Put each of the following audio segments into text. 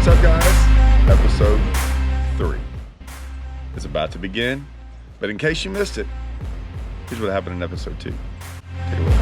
What's up, guys? Episode 3 is about to begin, but in case you missed it, here's what happened in episode 2. Take a look.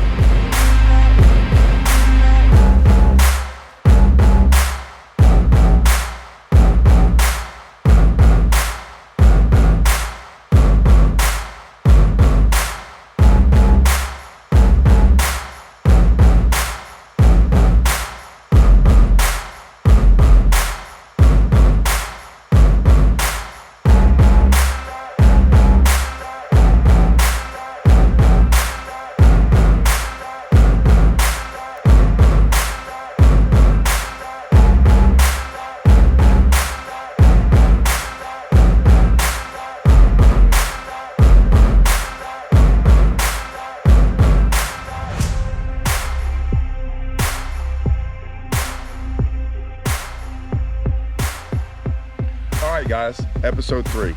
Alright guys, episode 3.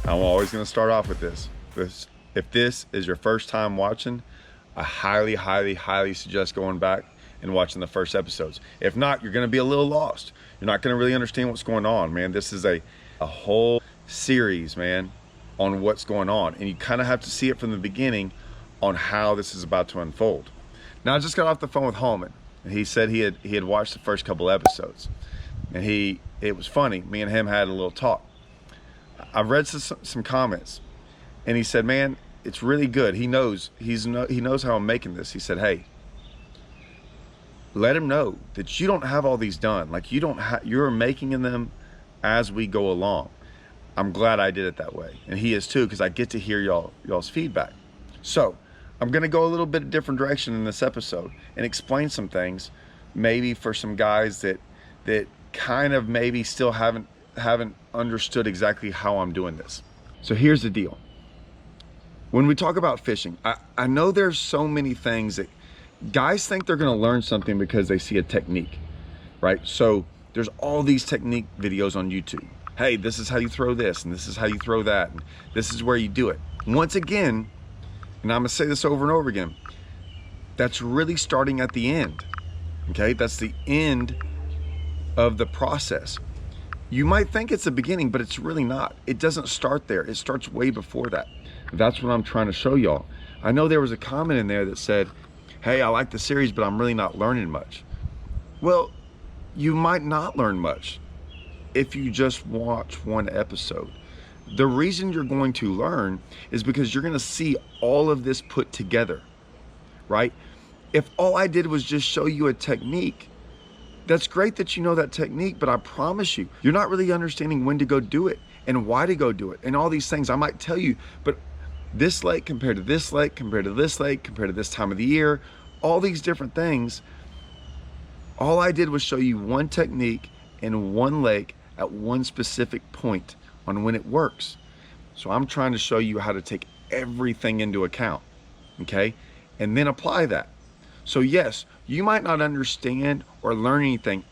I'm always going to start off with this. If this is your first time watching, I highly suggest going back and watching the first episodes. If not, you're going to be a little lost. You're not going to really understand what's going on, man. This is a whole series, man, on what's going on. And you kind of have to see it from the beginning on how this is about to unfold. Now, I just got off the phone with Hallman. And he said he had watched the first couple episodes. And it was funny. Me and him had a little talk. I've read some comments, and he said, "Man, it's really good." He knows how I'm making this. He said, "Hey, let him know that you don't have all these done. Like you're making them as we go along." I'm glad I did it that way, and he is too, because I get to hear y'all's feedback. So I'm gonna go a little bit different direction in this episode and explain some things, maybe for some guys that kind of maybe still haven't understood exactly how I'm doing this. So here's the deal. When we talk about fishing, I know there's so many things that guys think they're gonna learn something because they see a technique, right? So there's all these technique videos on YouTube. Hey, this is how you throw this, and this is how you throw that, and this is where you do it. Once again, and I'm gonna say this over and over again, that's really starting at the end, okay? That's the end of the process. You might think it's the beginning, but it's really not. It doesn't start there. It starts way before that. That's what I'm trying to show y'all. I know there was a comment in there that said, "Hey, I like the series, but I'm really not learning much." Well, you might not learn much if you just watch one episode. The reason you're going to learn is because you're going to see all of this put together, right? If all I did was just show you a technique, that's great that you know that technique, but I promise you, you're not really understanding when to go do it and why to go do it and all these things. I might tell you, but this lake compared to this lake, compared to this lake, compared to this time of the year, all these different things, all I did was show you one technique in one lake at one specific point on when it works. So I'm trying to show you how to take everything into account, okay? And then apply that. So yes, you might not understand or learn anything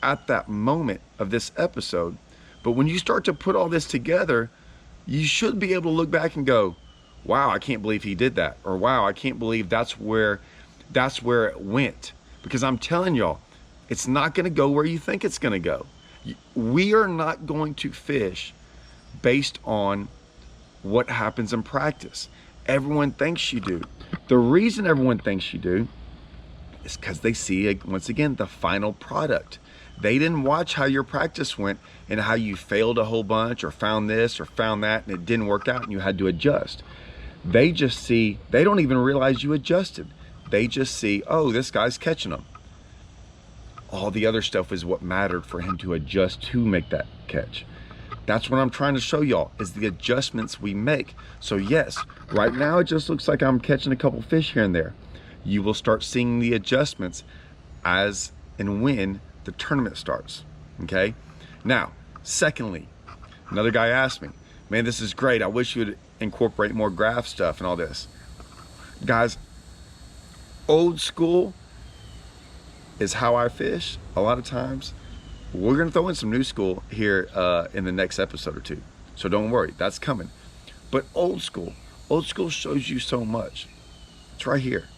at that moment of this episode, but when you start to put all this together, you should be able to look back and go, "Wow, I can't believe he did that," or "Wow, I can't believe that's where it went." Because I'm telling y'all, it's not gonna go where you think it's gonna go. We are not going to fish based on what happens in practice. Everyone thinks you do. The reason everyone thinks you do is because they see, once again, the final product. They didn't watch how your practice went and how you failed a whole bunch or found this or found that and it didn't work out and you had to adjust. They just see, they don't even realize you adjusted. They just see, oh, this guy's catching them. All the other stuff is what mattered for him to adjust to make that catch. That's what I'm trying to show y'all, is the adjustments we make. So yes, right now it just looks like I'm catching a couple fish here and there. You will start seeing the adjustments as and when the tournament starts, okay? Now, secondly, another guy asked me, "Man, this is great. I wish you would incorporate more graph stuff and all this." Guys, old school is how I fish a lot of times. We're gonna throw in some new school here in the next episode or two. So don't worry, that's coming. But old school shows you so much. It's right here.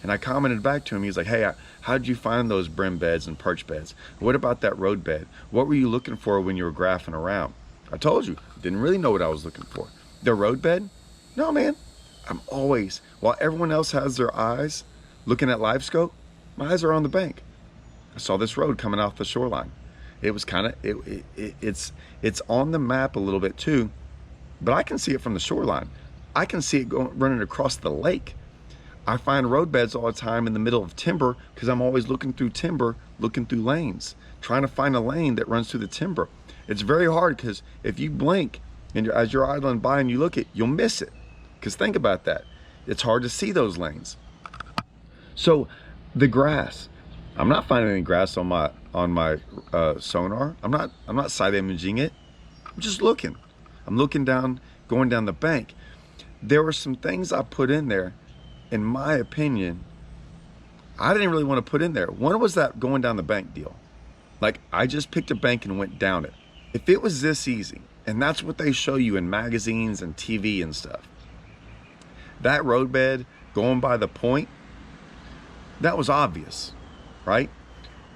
And I commented back to him. He's like, hey, how did you find those brim beds and perch beds? What about that road bed? What were you looking for when you were graphing around? I told you, didn't really know what I was looking for. The road bed? No, man. I'm always, while everyone else has their eyes looking at live scope, my eyes are on the bank. I saw this road coming off the shoreline. It was kind of, it's on the map a little bit too, but I can see it from the shoreline. I can see it running across the lake. I find road beds all the time in the middle of timber because I'm always looking through timber, looking through lanes, trying to find a lane that runs through the timber. It's very hard because if you blink and as you're idling by and you look at, you'll miss it. Because think about that. It's hard to see those lanes. So the grass, I'm not finding any grass on my sonar. I'm not side imaging it. I'm just looking. I'm looking down, going down the bank. There were some things I put in there, in my opinion, I didn't really want to put in there. One was that going down the bank deal. Like, I just picked a bank and went down it. If it was this easy, and that's what they show you in magazines and TV and stuff, that road bed going by the point, that was obvious, right?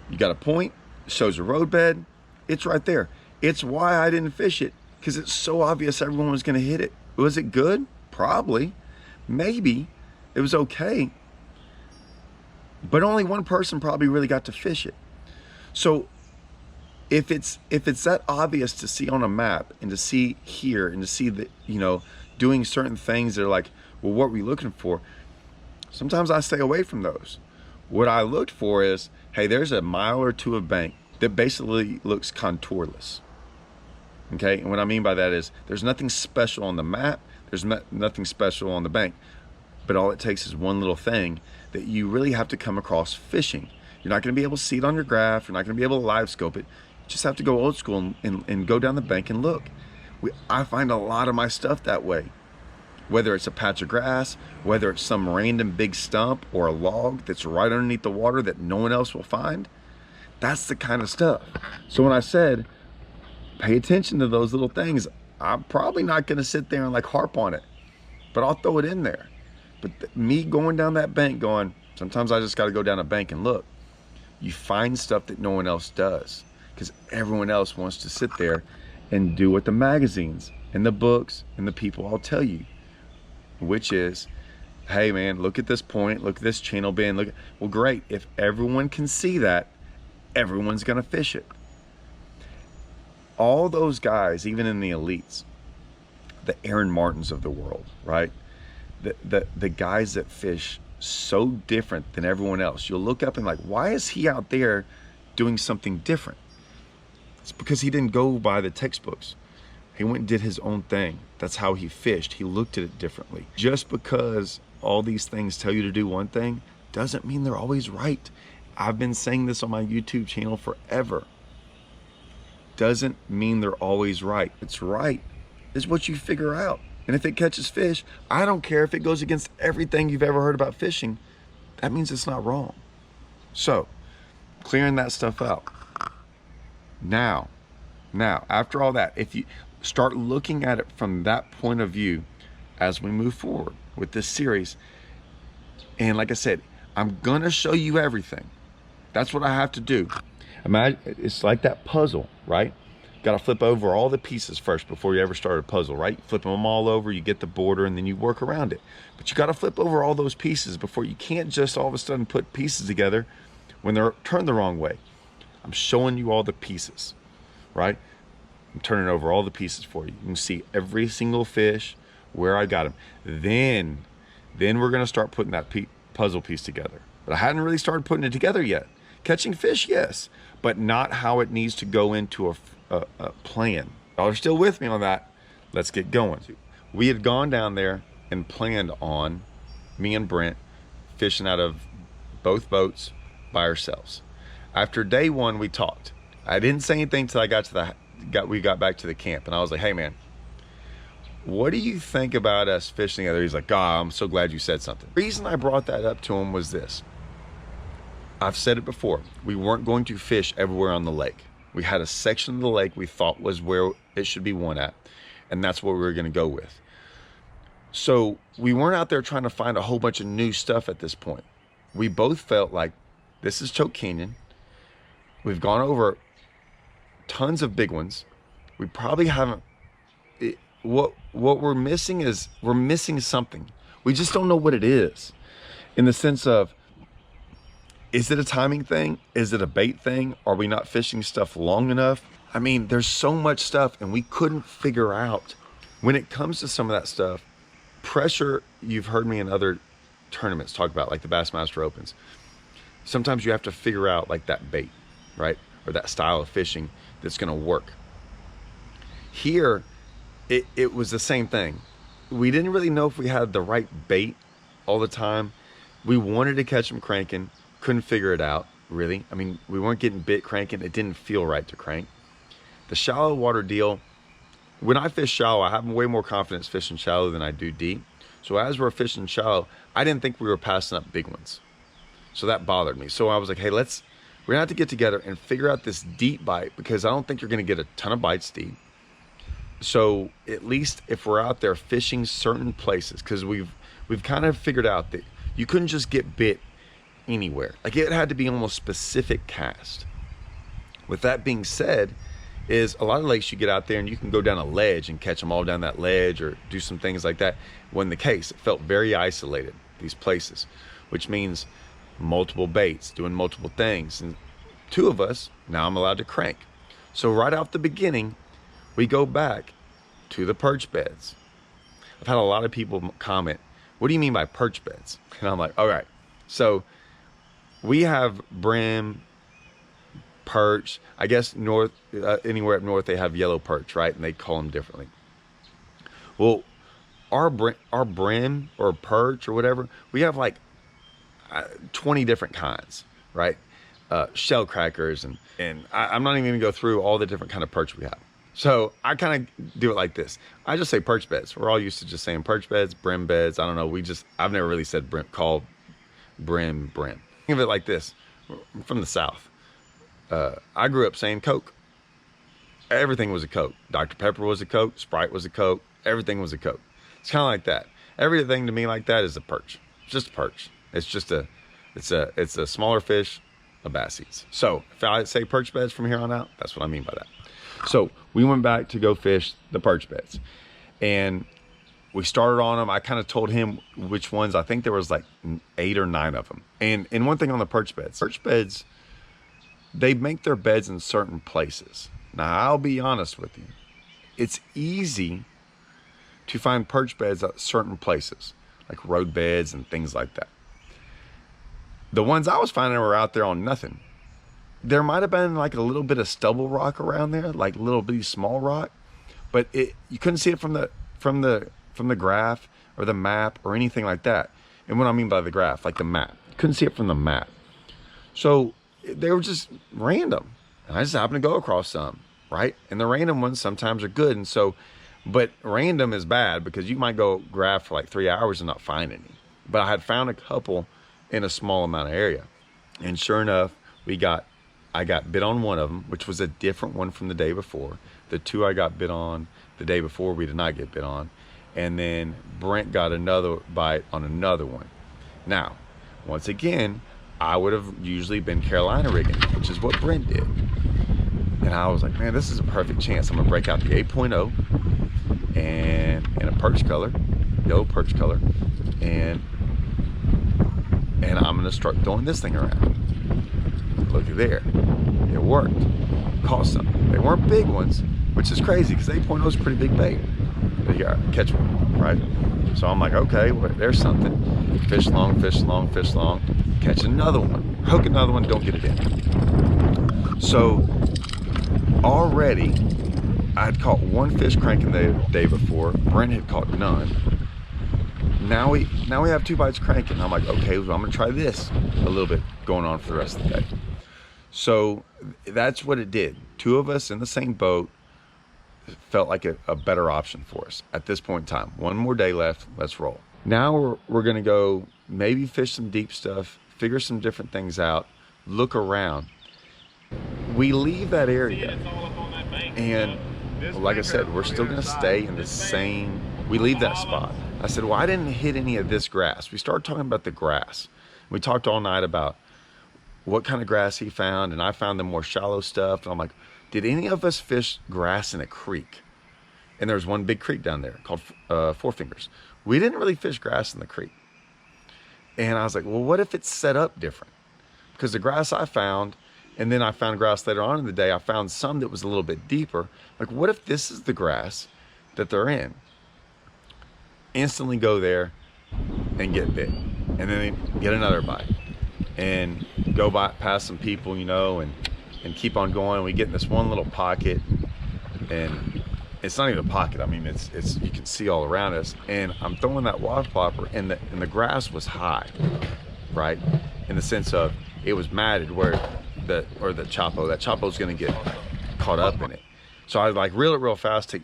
You got a point, it shows a road bed, it's right there. It's why I didn't fish it, because it's so obvious everyone was going to hit it. Was it good? Probably. Maybe. It was okay. But only one person probably really got to fish it. So if it's that obvious to see on a map and to see here and to see that, you know, doing certain things that are like, well, what were you looking for? Sometimes I stay away from those. What I looked for is, hey, there's a mile or two of bank that basically looks contourless. Okay, and what I mean by that is there's nothing special on the map, there's nothing special on the bank, but all it takes is one little thing that you really have to come across fishing. You're not going to be able to see it on your graph, you're not going to be able to live scope it. You just have to go old school and go down the bank and look. I find a lot of my stuff that way. Whether it's a patch of grass, whether it's some random big stump or a log that's right underneath the water that no one else will find, that's the kind of stuff. So when I said, pay attention to those little things, I'm probably not gonna sit there and like harp on it, but I'll throw it in there. But me going down that bank going, sometimes I just gotta go down a bank and look. You find stuff that no one else does because everyone else wants to sit there and do what the magazines and the books and the people all tell you, which is, hey man, look at this point, look at this channel bend, look at, well great, if everyone can see that, everyone's gonna fish it. All those guys, even in the elites, the Aaron Martins of the world, right? The guys that fish so different than everyone else. You'll look up and like, why is he out there doing something different? It's because he didn't go by the textbooks. He went and did his own thing. That's how he fished. He looked at it differently. Just because all these things tell you to do one thing doesn't mean they're always right. I've been saying this on my YouTube channel forever. Doesn't mean they're always right. It's right. It's what you figure out. And if it catches fish, I don't care if it goes against everything you've ever heard about fishing. That means it's not wrong. So, clearing that stuff out. Now, after all that, if you start looking at it from that point of view as we move forward with this series, and like I said, I'm gonna show you everything. That's what I have to do. Imagine, it's like that puzzle, right? Got to flip over all the pieces first before you ever start a puzzle, right? You flip them all over, you get the border, and then you work around it. But you got to flip over all those pieces before you can't just all of a sudden put pieces together when they're turned the wrong way. I'm showing you all the pieces, right? I'm turning over all the pieces for you. You can see every single fish, where I got them. Then we're going to start putting that puzzle piece together. But I hadn't really started putting it together yet. Catching fish, yes, but not how it needs to go into a plan. Y'all are still with me on that? Let's get going. We had gone down there and planned on me and Brent fishing out of both boats by ourselves. After day one, we talked. I didn't say anything till we got back to the camp, and I was like, hey man, what do you think about us fishing together? He's like, God, I'm so glad you said something. The reason I brought that up to him was this. I've said it before, we weren't going to fish everywhere on the lake. We had a section of the lake we thought was where it should be one at, and that's what we were gonna go with. So we weren't out there trying to find a whole bunch of new stuff at this point. we both felt like this is Choke Canyon. We've gone over tons of big ones. We probably haven't, what we're missing is, we're missing something. We just don't know what it is, in the sense of, is it a timing thing? Is it a bait thing? Are we not fishing stuff long enough? I mean, there's so much stuff, and we couldn't figure out. When it comes to some of that stuff, pressure, you've heard me in other tournaments talk about, like the Bassmaster Opens. Sometimes you have to figure out like that bait, right? Or that style of fishing that's gonna work. Here, it was the same thing. We didn't really know if we had the right bait all the time. We wanted to catch them cranking, couldn't figure it out, really. I mean, we weren't getting bit cranking. It didn't feel right to crank. The shallow water deal, when I fish shallow, I have way more confidence fishing shallow than I do deep. So as we're fishing shallow, I didn't think we were passing up big ones. So that bothered me. So I was like, hey, we're gonna have to get together and figure out this deep bite, because I don't think you're gonna get a ton of bites deep. So at least if we're out there fishing certain places, because we've kind of figured out that you couldn't just get bit anywhere. Like, it had to be almost specific cast. With that being said, is a lot of lakes you get out there and you can go down a ledge and catch them all down that ledge, or do some things like that. Wasn't the case. It felt very isolated, these places, which means multiple baits, doing multiple things. And two of us, now I'm allowed to crank. So right off the beginning, we go back to the perch beds. I've had a lot of people comment, what do you mean by perch beds? And I'm like, all right. So we have brim, perch. I guess north, anywhere up north, they have yellow perch, right? And they call them differently. Well, our brim or perch or whatever, we have like 20 different kinds, right? Shell crackers, and I'm not even gonna go through all the different kind of perch we have. So I kind of do it like this. I just say perch beds. We're all used to just saying perch beds, brim beds. I don't know. I've never really said called brim. Think of it like this. I'm from the South. I grew up saying Coke. Everything was a Coke. Dr. Pepper was a Coke. Sprite was a Coke. Everything was a Coke. It's kind of like that. Everything to me like that is a perch. It's just a perch. It's a smaller fish, a bass eats. So if I say perch beds from here on out, that's what I mean by that. So we went back to go fish the perch beds, and we started on them. I kind of told him which ones. I think there was like 8 or 9 of them. And one thing on the perch beds, they make their beds in certain places. Now, I'll be honest with you. It's easy to find perch beds at certain places, like road beds and things like that. The ones I was finding were out there on nothing. There might have been like a little bit of stubble rock around there, like a little bitty small rock, but you couldn't see it from the graph or the map or anything like that. And what I mean by the graph, like the map, you couldn't see it from the map. So they were just random, and I just happened to go across some, right? And the random ones sometimes are good, and so, but random is bad because you might go graph for like 3 hours and not find any. But I had found a couple in a small amount of area, and sure enough, I got bit on one of them, which was a different one from the day before. The 2 I got bit on the day before, we did not get bit on. And then Brent got another bite on another one. Now, once again, I would have usually been Carolina rigging, which is what Brent did. And I was like, man, this is a perfect chance. I'm gonna break out the 8.0 and a perch color, yellow perch color, and I'm gonna start throwing this thing around. Looky there, it worked. Caught some. They weren't big ones, which is crazy because 8.0 is a pretty big bait. But here, catch one, right? So I'm like, okay, well, there's something. Fish long, catch another one, hook another one, don't get it in. So already I had caught 1 fish cranking the day before. Brent had caught none. Now we have 2 bites cranking. I'm like, okay, well, I'm gonna try this a little bit going on for the rest of the day. So that's what it did. 2 of us in the same boat felt like a better option for us at this point in time. 1 more day left, let's roll. Now we're gonna go maybe fish some deep stuff, figure some different things out, look around. We leave that area, and like I said, we're still gonna stay in the same, we leave that spot. I said, well, I didn't hit any of this grass. We started talking about the grass. We talked all night about what kind of grass he found, and I found the more shallow stuff. And I'm like, did any of us fish grass in a creek? And there's one big creek down there called Four Fingers. We didn't really fish grass in the creek. And I was like, well, what if it's set up different? Because the grass I found, and then I found grass later on in the day, I found some that was a little bit deeper. Like, what if this is the grass that they're in? Instantly go there and get bit. And then get another bite. And go by past some people, you know, and keep on going. We get in this one little pocket, and it's not even a pocket. I mean, it's you can see all around us. And I'm throwing that water plopper, and the grass was high, right? In the sense of it was matted where that Chapo's gonna get caught up in it. So I like reel it real fast to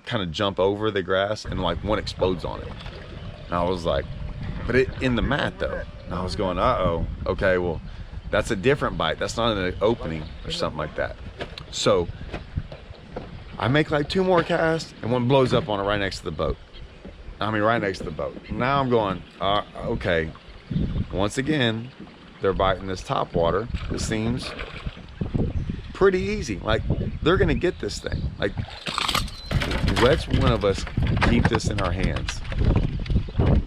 kind of jump over the grass, and like one explodes on it. And I was like, but it in the mat though. And I was going, uh-oh, okay, well, that's a different bite. That's not an opening or something like that. So I make like 2 more casts, and one blows up on it right next to the boat. I mean, right next to the boat. Now I'm going, okay, once again, they're biting this top water. It seems pretty easy. Like, they're gonna get this thing. Like, let's one of us keep this in our hands,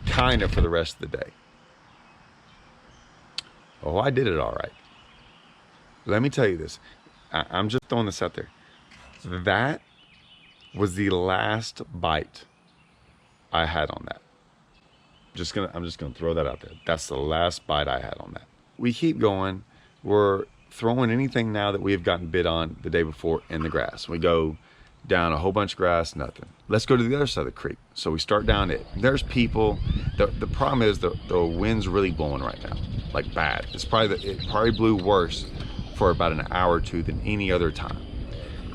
kind of for the rest of the day. Oh, I did it all right. Let me tell you this. I'm just throwing this out there. That was the last bite I had on that. I'm just gonna throw that out there. That's the last bite I had on that. We keep going. We're throwing anything now that we have gotten bit on the day before in the grass. We go down a whole bunch of grass, nothing. Let's go to the other side of the creek. So we start down it. There's people. The problem is the wind's really blowing right now, like bad. It probably blew worse for about an hour or two than any other time.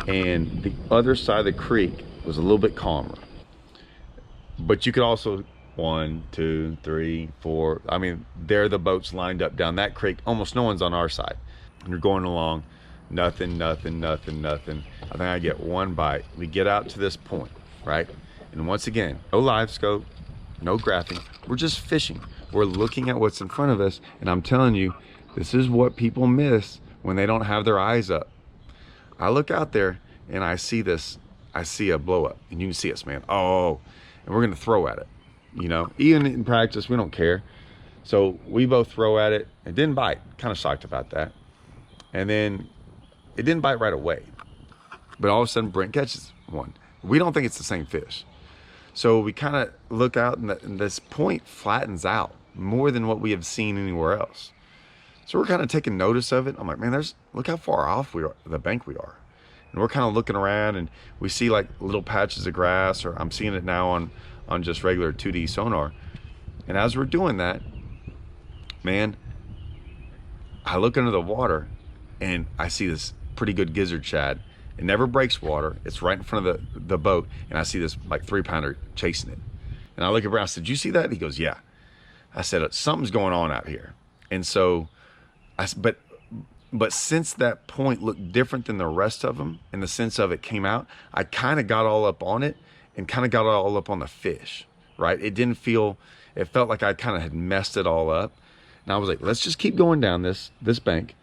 And the other side of the creek was a little bit calmer. But you could also 1, 2, 3, 4. I mean, there are the boats lined up down that creek. Almost no one's on our side. And you're going along, nothing. I think I get one bite. We get out to this point, right? And once again, no live scope, no graphing. We're just fishing. We're looking at what's in front of us. And I'm telling you, this is what people miss when they don't have their eyes up. I look out there and I see this. I see a blow up, and you can see us, man. Oh, and we're gonna throw at it. You know, even in practice, we don't care. So we both throw at it. It didn't bite. Kind of shocked about that. And then it didn't bite right away. But all of a sudden, Brent catches one. We don't think it's the same fish. So we kind of look out, and this point flattens out more than what we have seen anywhere else. So we're kind of taking notice of it. I'm like, man, look how far off the bank we are. And we're kind of looking around, and we see like little patches of grass, or I'm seeing it now on just regular 2D sonar. And as we're doing that, man, I look under the water and I see this pretty good gizzard shad. It never breaks water. It's right in front of the boat, and I see this like 3-pounder chasing it. And I look around, I said, did you see that? He goes, yeah. I said, something's going on out here. And so but since that point looked different than the rest of them, in the sense of it came out, I kind of got all up on it and kind of got all up on the fish, right? It felt like I kind of had messed it all up. And I was like, let's just keep going down this bank,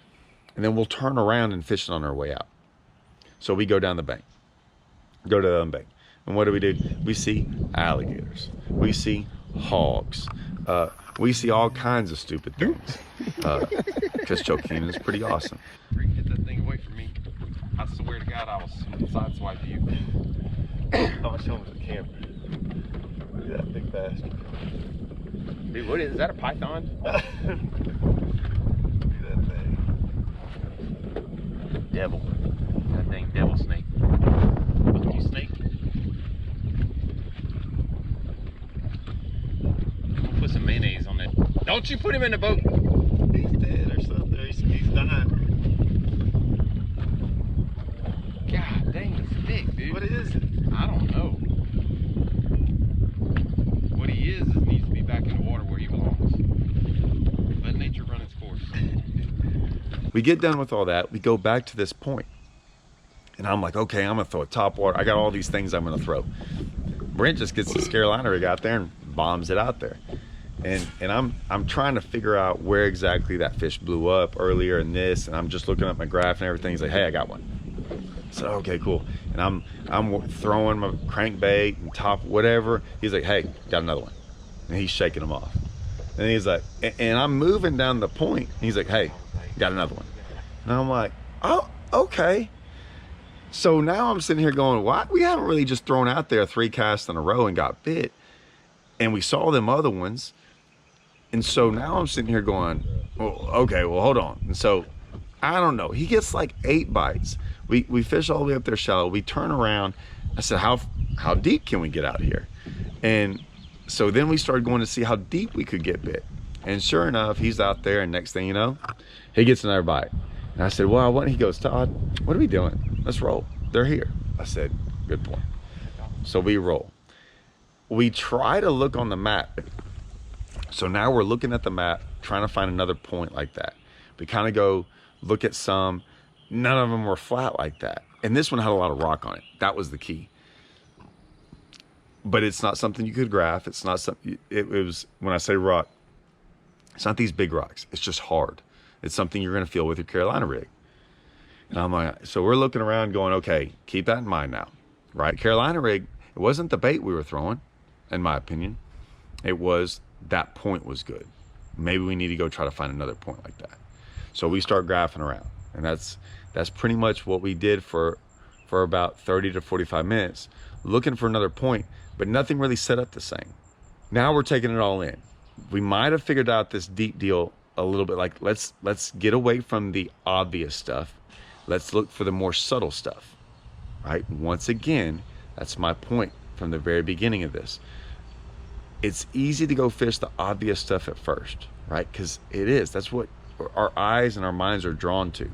and then we'll turn around and fish it on our way out. So we go down the bank, go to the other bank. And what do? We see alligators. We see hogs. We see all kinds of stupid things. Because Chokeem is pretty awesome. Get that thing away from me. I swear to God, I will sideswipe you. I'll show him the camera. Look at that big bastard. Dude, what is that, a python? Look at that thing. Devil. That dang devil snake. Fuck you, snake. I'll put some mayonnaise on that. Don't you put him in the boat. He's dead or something. He's dying. God dang, it's thick, dude. What is it? I don't know. What he is needs to be back in the water where he belongs. Let nature run its course. We get done with all that. We go back to this point. And I'm like, okay, I'm going to throw a top water. I got all these things I'm going to throw. Brent just gets the Scarolina rig out there and bombs it out there. And I'm trying to figure out where exactly that fish blew up earlier in this, and I'm just looking at my graph and everything. He's like, hey, I got one. I said, okay, cool. And I'm throwing my crankbait and top whatever. He's like, hey, got another one. And he's shaking them off. And he's like, and I'm moving down the point. And he's like, hey, got another one. And I'm like, oh, okay. So now I'm sitting here going, what? We haven't really just thrown out there 3 casts in a row and got bit. And we saw them other ones. And so now I'm sitting here going, well, okay, well, hold on. And so I don't know. He gets like 8 bites. We fish all the way up there shallow. We turn around. I said, how deep can we get out here? And so then we started going to see how deep we could get bit. And sure enough, he's out there, and next thing you know, he gets another bite. And I said, well, what? He goes, Todd, what are we doing? Let's roll. They're here. I said, good point. So we roll. We try to look on the map. So now we're looking at the map, trying to find another point like that. We kind of go look at some. None of them were flat like that. And this one had a lot of rock on it. That was the key. But it's not something you could graph. It's not something, it was, when I say rock, it's not these big rocks. It's just hard. It's something you're going to feel with your Carolina rig. And I'm like, so we're looking around going, okay, keep that in mind now, right? Carolina rig, it wasn't the bait we were throwing, in my opinion. It was that point was good. Maybe we need to go try to find another point like that. So we start graphing around, and that's pretty much what we did for about 30 to 45 minutes, looking for another point, but nothing really set up the same. Now we're taking it all in. We might have figured out this deep deal a little bit, like let's get away from the obvious stuff. Let's look for the more subtle stuff, right? Once again, that's my point from the very beginning of this. It's easy to go fish the obvious stuff at first, right? Because it is. That's what our eyes and our minds are drawn to.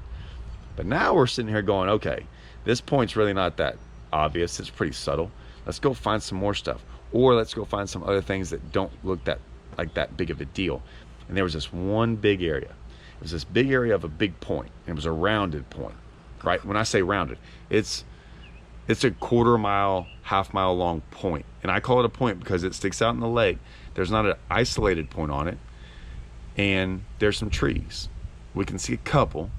But now we're sitting here going, okay, this point's really not that obvious. It's pretty subtle. Let's go find some more stuff. Or let's go find some other things that don't look like that big of a deal. And there was this one big area. It was this big area of a big point. And it was a rounded point, right? When I say rounded, it's a 1/4 mile, 1/2 mile long point. And I call it a point because it sticks out in the lake. There's not an isolated point on it. And there's some trees. We can see a couple.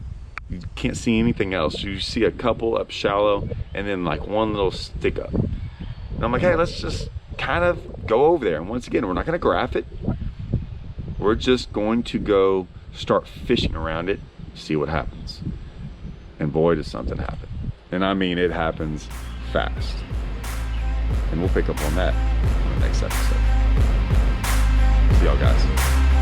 You can't see anything else. You see a couple up shallow and then like one little stick up. And I'm like, hey, let's just kind of go over there. And once again, we're not going to graph it. We're just going to go start fishing around it, see what happens. And boy, does something happen. And I mean, it happens fast. And we'll pick up on that on the next episode. See y'all guys.